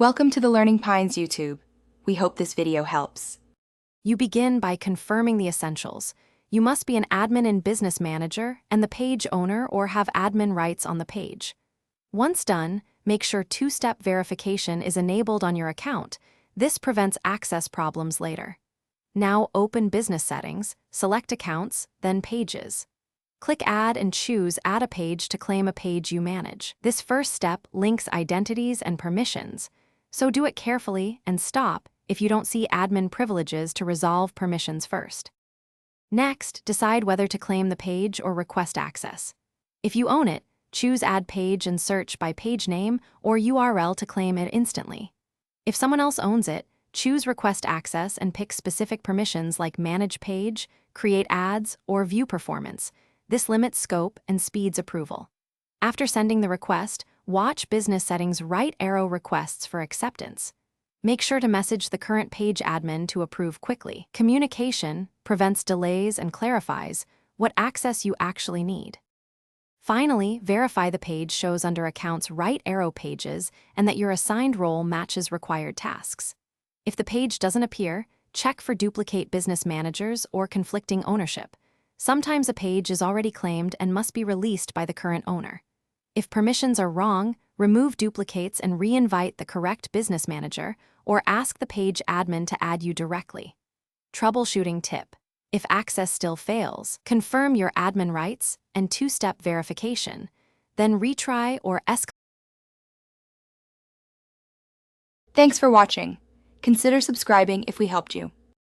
Welcome to the Learning Pines YouTube. We hope this video helps. You begin by confirming the essentials. You must be an admin and business manager and the page owner or have admin rights on the page. Once done, make sure two-step verification is enabled on your account. This prevents access problems later. Now open Business Settings, select Accounts, then Pages. Click Add and choose Add a Page to claim a page you manage. This first step links identities and permissions, so do it carefully and stop if you don't see admin privileges to resolve permissions first. Next, decide whether to claim the page or request access. If you own it, choose Add Page and search by page name or URL to claim it instantly. If someone else owns it, choose Request Access and pick specific permissions like Manage Page, Create Ads, or View Performance. This limits scope and speeds approval. After sending the request, watch Business Settings right arrow requests for acceptance. Make sure to message the current page admin to approve quickly. Communication prevents delays and clarifies what access you actually need. Finally, verify the page shows under Accounts right arrow pages and that your assigned role matches required tasks. If the page doesn't appear, check for duplicate business managers or conflicting ownership. Sometimes a page is already claimed and must be released by the current owner. If permissions are wrong, remove duplicates and re-invite the correct business manager or ask the page admin to add you directly. Troubleshooting tip: if access still fails, confirm your admin rights and two-step verification, then retry or escalate. Thanks for watching. Consider subscribing if we helped you.